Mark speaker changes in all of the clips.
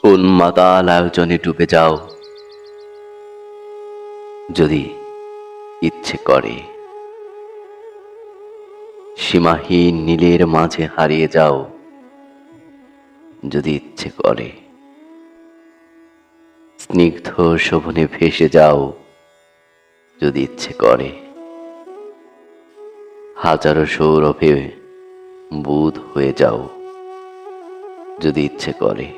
Speaker 1: উন্মাতাল আয়োজনে ডুবে যাও যদি ইচ্ছে করে। সীমাহীন নীলের মাঝে হারিয়ে যাও যদি ইচ্ছে করে। স্নিগ্ধ শোভনে ভেসে যাও যদি ইচ্ছে করে। হাজারো সৌরভে বুঁদ হয়ে যাও যদি ইচ্ছে করে।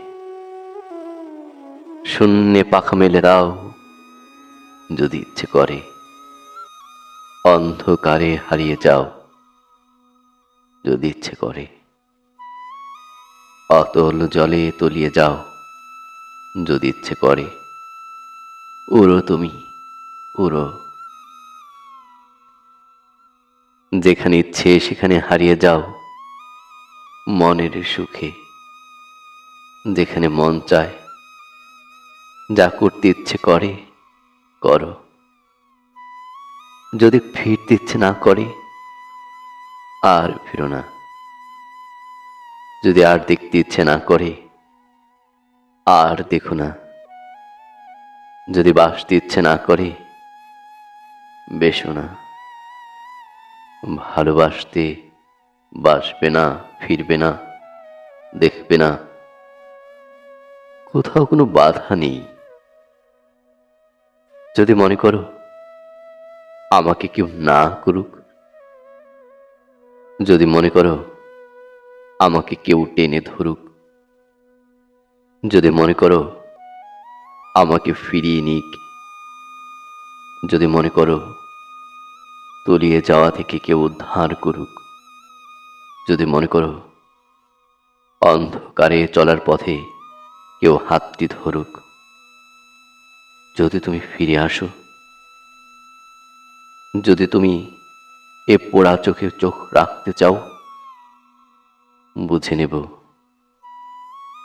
Speaker 1: শূন্যে পাখা মেলে দাও যদি ইচ্ছে করে। অন্ধকারে হারিয়ে যাও যদি ইচ্ছে করে। অতল জলে তলিয়ে যাও যদি ইচ্ছে করে। উড়ো তুমি, উড়ো। যেখানে ইচ্ছে সেখানে হারিয়ে যাও মনের সুখে। যেখানে মন চায়, যা করতে ইচ্ছে করে করো। যদি ফিরতে ইচ্ছে না করে আর ফিরো না। যদি আর দেখতে ইচ্ছে না করে আর দেখো না। যদি বাসতে ইচ্ছে না করে বেশো না। ভালোবাসতে বাসবে না, ফিরবে না, দেখবে না, কোথাও কোনো বাধা নেই। যদি মনে করো আমাকে কেউ না করুক, যদি মনে করো আমাকে কেউ টেনে ধরুক, যদি মনে করো আমাকে ফিরিয়ে নিক, যদি মনে করো তলিয়ে যাওয়া থেকে কেউ উদ্ধার করুক, যদি মনে করো অন্ধকারে চলার পথে কেউ হাতটি ধরুক, যদি তুমি ফিরে আসো, যদি তুমি এ পোড়া চোখে চোখ রাখতে চাও, বুঝে নেব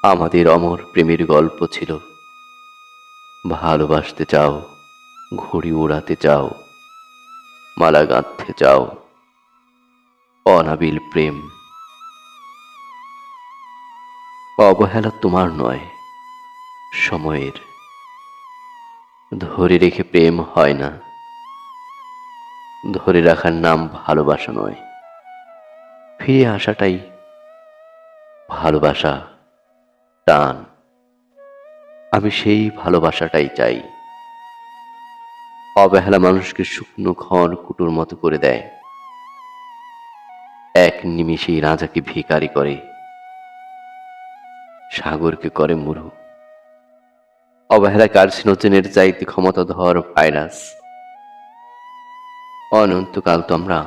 Speaker 1: আমাদের অমর প্রেমের গল্প ছিল। ভালোবাসতে চাও, ঘুড়ি উড়াতে চাও, মালা গাঁথতে চাও, অনাবিল প্রেম। অবহেলা তোমার নয়, সময়ের। ধরে রেখে প্রেম হয় না, ধরে রাখার নাম ভালোবাসা নয়। ফিরে আসাটাই ভালোবাসা, টান। আমি সেই ভালোবাসাটাই চাই। অবহেলা মানুষকে শুকনো খড় কুটোর মতো করে দেয়, এক নিমিষেই রাজাকে ভিখারি করে, সাগরকে করে মরু। অবহেলা কার্সিনোজেনের চাইতে ক্ষমতাধর ভাইরাস। অনন্তকাল তো আমরা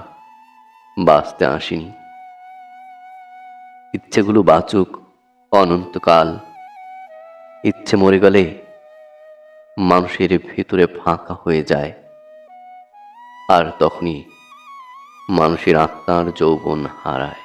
Speaker 1: বাঁচতে আসিনি। ইচ্ছেগুলো বাঁচুক অনন্তকাল। ইচ্ছে মরে গেলে মানুষের ভেতরে ফাঁকা হয়ে যায়, আর তখনই মানুষের আত্মার যৌবন হারায়।